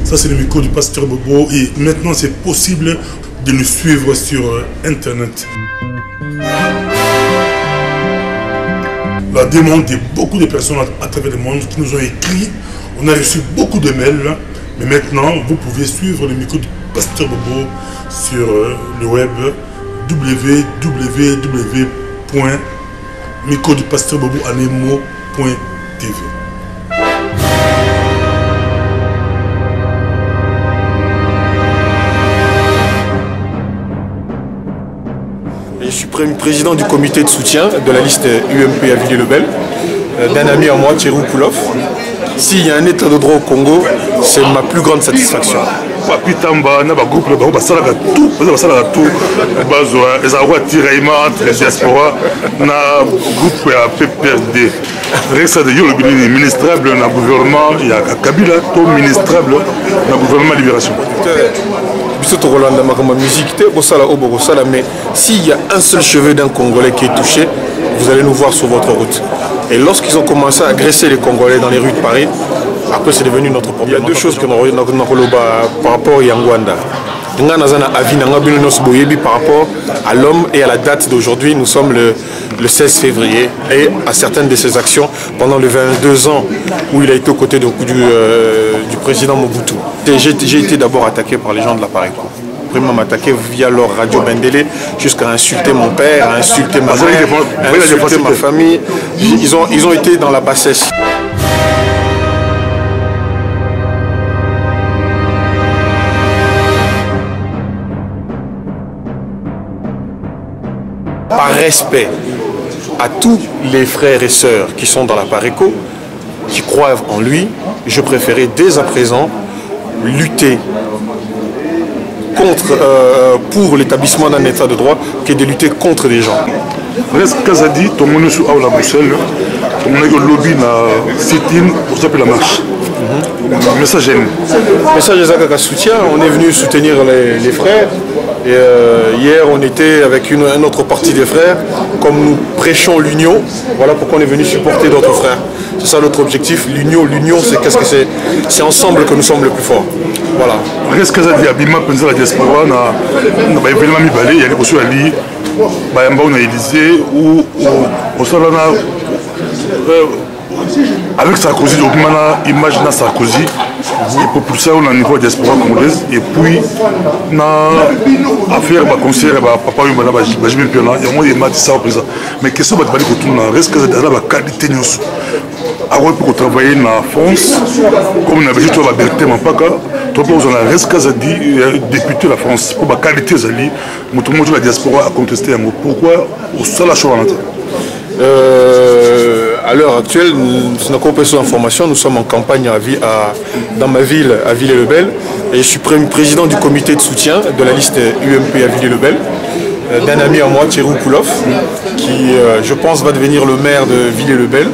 Ça, c'est le micro du pasteur Bobo. Et maintenant, c'est possible de nous suivre sur Internet. La demande de beaucoup de personnes à travers le monde qui nous ont écrit. On a reçu beaucoup de mails. Mais maintenant, vous pouvez suivre le micro du pasteur Bobo sur le web www.microdupasteur-bobo-anemo.tv. Je suis président du comité de soutien de la liste UMP à Villiers-le-Bel, d'un ami à moi, Thierry Koulov. S'il y a un état de droit au Congo, c'est ma plus grande satisfaction. Papi Tamba, na ba groupe le ba basala tout, basala tout, bazo ezarwa tiraillement entre les diaspora na groupe ya PPRD. Resta de yolo bini ministrable na gouvernement ya Kabila to ministrable na gouvernement libération. Mais s'il y a un seul cheveu d'un Congolais qui est touché, vous allez nous voir sur votre route. Et lorsqu'ils ont commencé à agresser les Congolais dans les rues de Paris, après c'est devenu notre problème. Il y a deux choses que nous avons par rapport à Yangwanda. Par rapport à l'homme et à la date d'aujourd'hui, nous sommes le 16 février. Et à certaines de ses actions, pendant les 22 ans où il a été aux côtés du président Mobutu. J'ai été d'abord attaqué par les gens de la Pareco. Après m'attaquer via leur radio Bendélé jusqu'à insulter mon père, insulter ma mère, insulter ma famille. Ils ont été dans la bassesse. Par respect à tous les frères et sœurs qui sont dans la Pareco, qui croient en lui, je préférais dès à présent lutter pour l'établissement d'un état de droit que de lutter contre des gens. Reste Kazadi, ton monde sous la Bruxelles, ton monde lobby na sit-in pour s'appeler la marche. Message de soutien, on est venu soutenir les frères. Et hier on était avec une autre partie des frères, comme nous prêchons l'union, voilà pourquoi on est venu supporter d'autres frères. C'est ça notre objectif, l'union c'est qu'est-ce que c'est? C'est ensemble que nous sommes le plus forts. Voilà. Reste que ça dit Abima pensa la diaspora na ba événement mi balé, il y a les reçu ali ba yamba on a Élysée ou au salana avec Sarkozy, donc maintenant imagine Sarkozy, et pour ça on a un niveau de diaspora congolaise, et puis on a affaire à concert, papa et madame, je vais bien là, et moi il m'a dit ça au président. Mais question de bali kotouna, reste que ça a la qualité news. Avant pour travailler en France, comme on a besoin de la vérité, mais pas que, toi on a reste que ça dit député de la France pour la qualité zali, mais tout le monde de la diaspora a contesté un mot. Pourquoi au seul choix en à l'heure actuelle, nous avons peu d'informations. Nous sommes en campagne dans ma ville, à Villiers-le-Bel. Et je suis président du comité de soutien de la liste UMP à Villiers-le-Bel, d'un ami à moi, Thierry Koulov, qui, je pense, va devenir le maire de Villiers-le-Bel.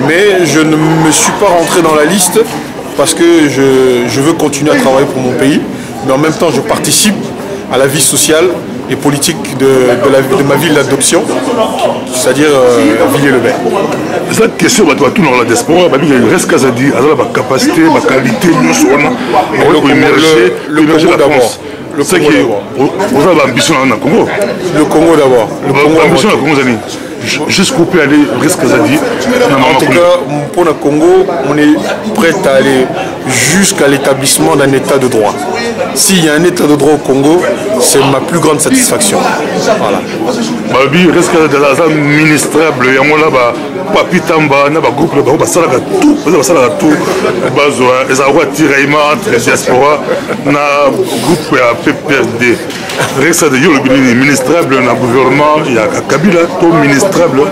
Mais je ne me suis pas rentré dans la liste parce que je veux continuer à travailler pour mon pays. Mais en même temps, je participe à la vie sociale et politique de ma ville d'adoption, c'est-à-dire Villiers-le-Bel. Cette question, tout dans la diaspora, il reste qu'à dire, la capacité, la qualité, le Congo d'abord. C'est qui vous avez l'ambition dans le Congo. Le Congo d'abord. L'ambition dans le Congo, jusqu'où peut aller risque à dire. En tout cas, pour le Congo, on est prêt à aller jusqu'à l'établissement d'un état de droit. S'il y a un état de droit au Congo, c'est ma plus grande satisfaction. Voilà. Babi risque à dire ministrable, il y a mon là Papi Tamba, na ba groupe le ba basala tout, bazo ezarwa tiraillement entre les diaspora na groupe ya PPRD. Reste de yolo bini ministrable na gouvernement ya Kabila to ministrable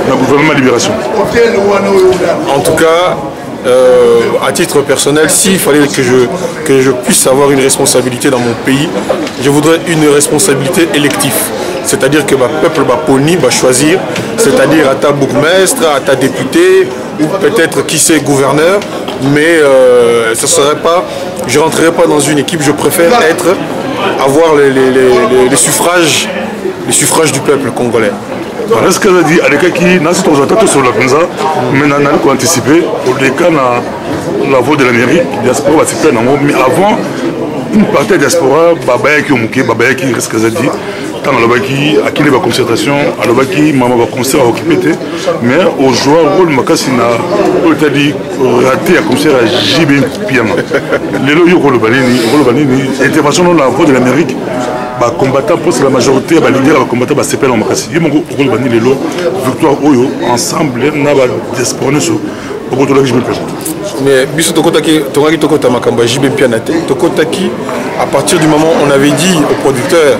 na gouvernement libération. En tout cas, à titre personnel, s'il fallait que je puisse avoir une responsabilité dans mon pays, je voudrais une responsabilité élective. C'est-à-dire que le peuple va choisir, c'est-à-dire à ta bourgmestre, à ta député, ou peut-être qui sait gouverneur, mais ce serait pas, je ne rentrerai pas dans une équipe, je préfère avoir les suffrages du peuple congolais. Est-ce que ça dit, avec qui n'a pas sur la Penza, mais n'a pas anticipé, au cas la voix de l'Amérique, diaspora, c'est pas mais avant, une partie de la diaspora, Babayaki Omuke, Babayaki Reskazadi, tant à l'Obaki, à qui les concentration, à l'Obaki, maman va concert à occupé, mais au joueur, rôle Makasina, on dit raté à concert à JB Piama. Les loyaux Rolobanini, intervention dans la voix de l'Amérique, combattant pour la majorité, les leaders combattant va s'épeler en Makasi. Ils m'ont Rolobani les lots, victoire Oyo, ensemble, n'a pas d'espoir pour que je me présente. Mais biso tokotaki tokota makamba JB Pianate tokotaki à partir du moment où on avait dit au producteur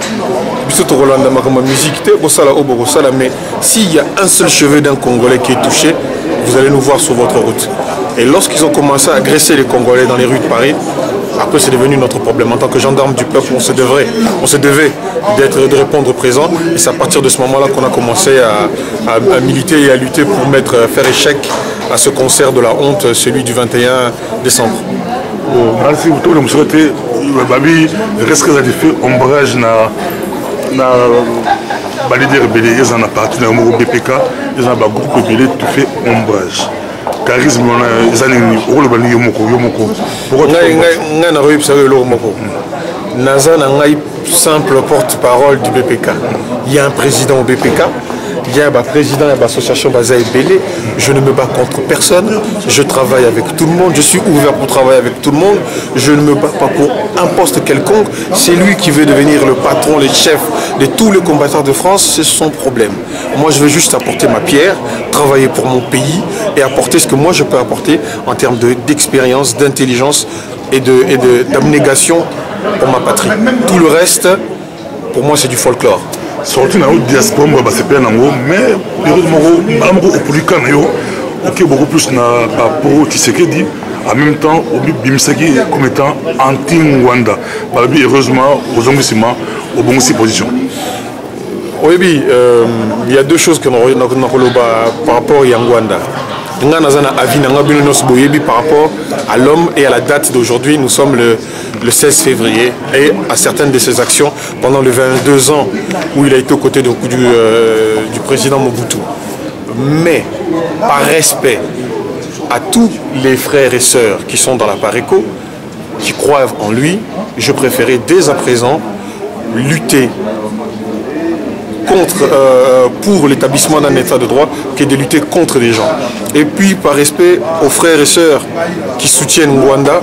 biso tokolanda makamba musique te bosala obo bosala, mais s'il y a un seul cheveu d'un Congolais qui est touché, vous allez nous voir sur votre route. Et lorsqu'ils ont commencé à agresser les Congolais dans les rues de Paris, après c'est devenu notre problème. En tant que gendarme du peuple, on se devait de répondre présent. Et c'est à partir de ce moment-là qu'on a commencé à militer et à lutter pour faire échec à ce concert de la honte, celui du 21 décembre. Merci beaucoup. Je souhaite Babi reste que ça fait ombrage na leader rebelle, ils en a parti dans le BPK, ils en a un groupe rebelle qui fait ombrage. Charisme, ils en ont rôle de Yomoko. Pourquoi Naza n'a simple porte-parole du BPK. Il y a un président au BPK. Il y a un président de l'association Bazaï Bélé. Je ne me bats contre personne. Je travaille avec tout le monde. Je suis ouvert pour travailler avec tout le monde. Je ne me bats pas pour un poste quelconque. C'est lui qui veut devenir le patron, le chef de tous les combattants de France. C'est son problème. Moi, je veux juste apporter ma pierre, travailler pour mon pays et apporter ce que moi je peux apporter en termes d'expérience, d'intelligence et d'abnégation pour ma patrie. Tout le reste, pour moi, c'est du folklore. Sorti dans la diaspora, c'est pas mais beaucoup plus pour Tshisekedi, en même temps, Bimisaki comme étant anti-Rwanda. Heureusement, aux engagements, aux bonnes positions. Oui, il y a deux choses que nous avons par rapport à Rwanda. Par rapport à l'homme et à la date d'aujourd'hui, nous sommes le 16 février et à certaines de ses actions pendant les 22 ans où il a été aux côtés du président Mobutu. Mais par respect à tous les frères et sœurs qui sont dans la Pareco, qui croient en lui, je préférais dès à présent lutter pour l'établissement d'un état de droit que de lutter contre les gens. Et puis par respect aux frères et sœurs qui soutiennent Rwanda,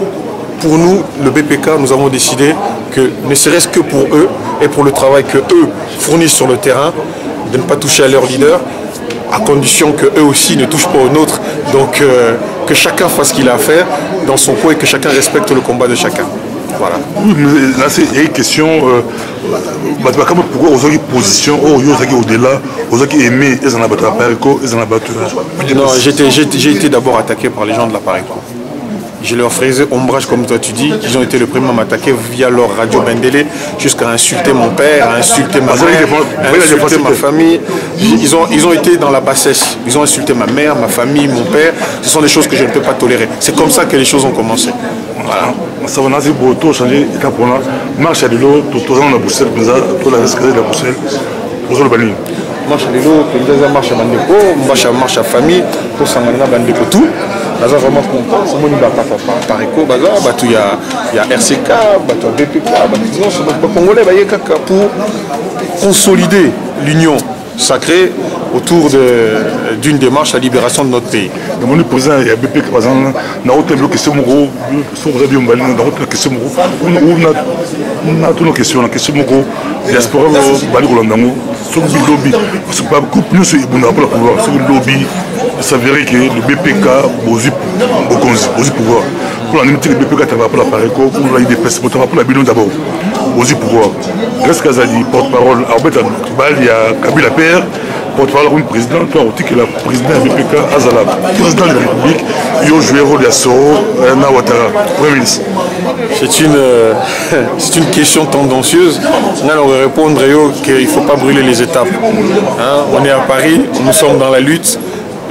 pour nous, le BPK, nous avons décidé que ne serait-ce que pour eux et pour le travail que eux fournissent sur le terrain, de ne pas toucher à leur leader, à condition qu'eux aussi ne touchent pas aux nôtres. Donc que chacun fasse ce qu'il a à faire dans son coin et que chacun respecte le combat de chacun. Voilà. Oui, mais là c'est une question. Pourquoi aux autres positions, au-delà, aux autres aimés, ils en ont battu la Pareco, ils en ont battu. Non, j'ai été d'abord attaqué par les gens de la Pareco. Je leur faisais ombrage comme toi tu dis. Ils ont été le premier à m'attaquer via leur radio Bendélé jusqu'à insulter mon père, à insulter ma mère, à insulter ma famille. Ils ont été dans la bassesse. Ils ont insulté ma mère, ma famille, mon père. Ce sont des choses que je ne peux pas tolérer. C'est comme ça que les choses ont commencé. Voilà. Ça va nazi pour changer état pour la marche à l'eau, tout le monde a Bruxelles, tout la escalade de Bruxelles, pour le bani. Marche à l'eau, pour marche à Bandeko, marche à famille, pour s'amener Bandeko tout. Là, vraiment content. C'est mon par écho, il y a RCK, BPK, les Congolais, pour consolider l'union sacrée autour d'une démarche à la libération de notre pays. Le président, il y a BPK, par exemple, dans notre question, on a toutes nos questions, la question de diaspora, lobby, il s'avérait que le BPK au pouvoir. Pour la limiter, le BPK travaille pour la Pareco, pour la IDPS, pour la Bino d'abord, au pouvoir. Reste Kazali, porte-parole, Arbet Bal, il y a Kabila Père, porte-parole comme président, toi aussi que la présidente du BPK, Azala, président de la République, il a joué le rôle de Soro, Nawatara, Premier ministre. C'est une question tendancieuse. On va répondre qu'il ne faut pas brûler les étapes. Hein? On est à Paris, nous sommes dans la lutte.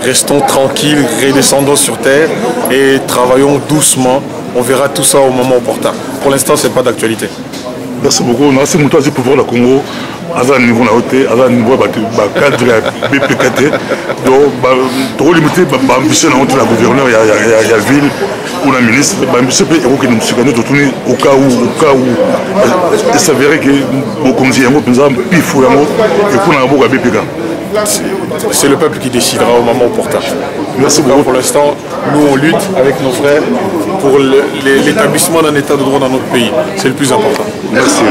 Restons tranquilles, redescendons sur terre et travaillons doucement. On verra tout ça au moment opportun. Pour l'instant, ce n'est pas d'actualité. Merci beaucoup. Merci beaucoup du pouvoir du Congo. À un niveau à un niveau cadre BPKT. Donc, trop limité, ambition dans la gouverneur, il y a la ville. ou la ministre, monsieur peut évoquer nous au cas où il s'avérait que beaucoup de gens ont pifou et qu'on a beaucoup à BPK. C'est le peuple qui décidera au moment opportun. Merci beaucoup. Pour l'instant, nous on lutte avec nos frères pour l'établissement d'un état de droit dans notre pays. C'est le plus important. Merci.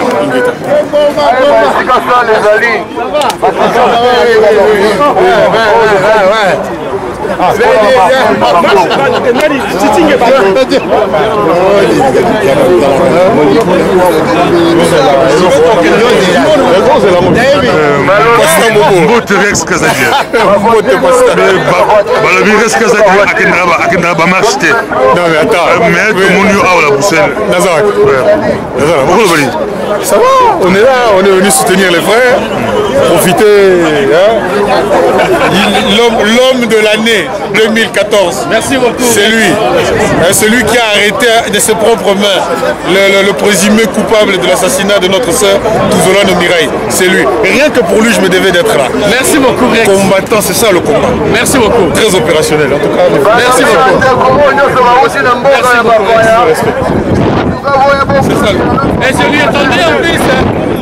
Ça va, on est là, on est venu soutenir les frères, profiter. Hein? L'homme de l'année 2014, merci beaucoup. C'est lui. C'est lui qui a arrêté de ses propres mains le présumé coupable de l'assassinat de notre sœur Touzolane Mireille. C'est lui. Et rien que pour lui, je me devais d'être là. Merci beaucoup, Rex. Combattant, c'est ça le combat. Merci beaucoup. Très opérationnel, en tout cas. Merci beaucoup. C'est ça. Et je lui attendais en plus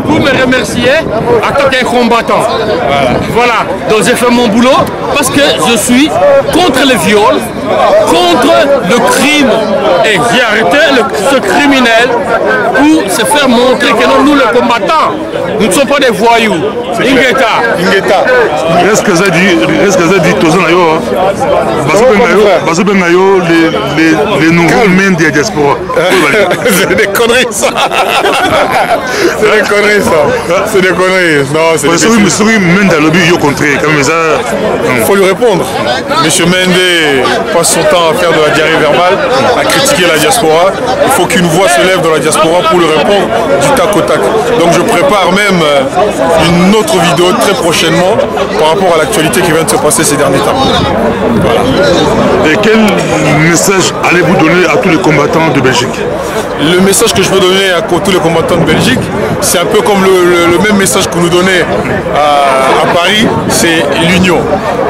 pour me remercier en tant qu'un combattant. Voilà. Donc j'ai fait mon boulot parce que je suis contre le viol, contre le crime. Et j'ai arrêté ce criminel pour se faire montrer que non, nous les combattants, nous ne sommes pas des voyous. Ingeta. Reste que ça dit Tozonayo, les nouveaux mains des diaspora. C'est des conneries ça. C'est des conneries ça. C'est des conneries. Non, c'est des Il faut lui répondre. Monsieur Mende passe son temps à faire de la diarrhée verbale, à critiquer la diaspora. Il faut qu'une voix se lève dans la diaspora pour lui répondre du tac au tac. Donc je prépare même une autre vidéo très prochainement par rapport à l'actualité qui vient de se passer ces derniers temps. Voilà. Et quel message allez-vous donner à tous les combattants de Belgique? Le message que je veux donner à tous les combattants de Belgique, c'est un peu comme le même message que nous donnait à Paris, c'est l'union.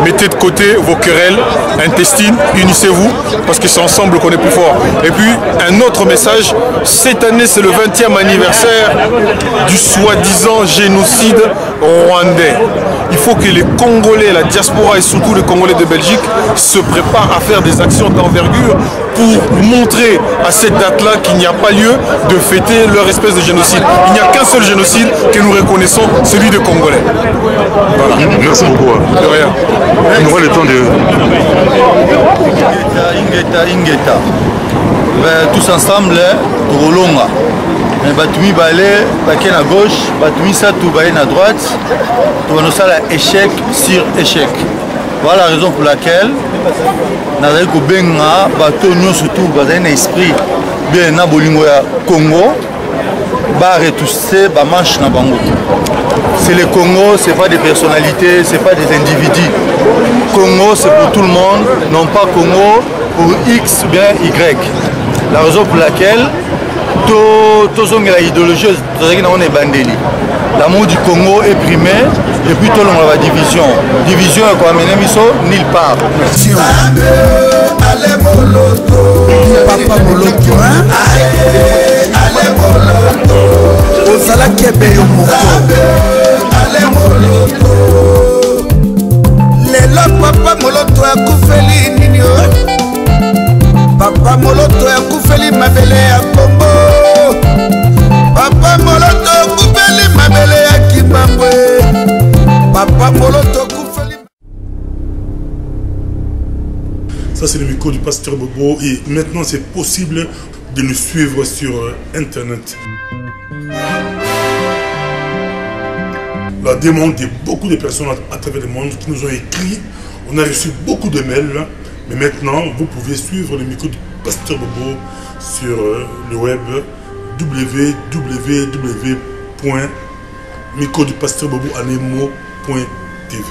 Mettez de côté vos querelles intestines, unissez-vous, parce que c'est ensemble qu'on est plus fort. Et puis, un autre message, cette année c'est le 20e anniversaire du soi-disant génocide rwandais. Il faut que les Congolais, la diaspora et surtout les Congolais de Belgique se préparent à faire des actions d'envergure pour montrer à cette date-là qu'il n'y a pas lieu de fêter leur espèce de génocide. Il n'y a qu'un seul génocide que nous reconnaissons, celui des Congolais. Voilà. Merci beaucoup. De rien. On aura le temps de... Ingeta. Tous ensemble, Rolonga. Batumi balé, baké à gauche, Batumi Satou balé à droite. Tout va nous faire échec sur échec. Voilà la raison pour laquelle nous avons benga bateau nous surtout un esprit bien na bolingo ya Congo ba retusser ba manche na bango. C'est le Congo, c'est pas des personnalités, c'est pas des individus. Congo c'est pour tout le monde, non pas Congo pour X ou bien Y. La raison pour laquelle tous ont l'idéologie de bandeli. L'amour du Congo est primé et puis tout le monde a la division. Division est quoi mener miso nulle part. Papa Moloto, hein? Allez Moloto. Osala kebe yo moko. Allez Moloto. Lelo Papa Moloto akufeli nini yo? Papa Moloto akufeli mabele ya Congo. Papa Moloto akufeli mabele ya Kibambwe. Papa Moloto akufeli. Ça c'est le micro du pasteur Bobo et maintenant c'est possible de nous suivre sur internet. La demande de beaucoup de personnes à travers le monde qui nous ont écrit, on a reçu beaucoup de mails, mais maintenant vous pouvez suivre le micro du pasteur Bobo sur le web www.microdupasteur.bobo.tv.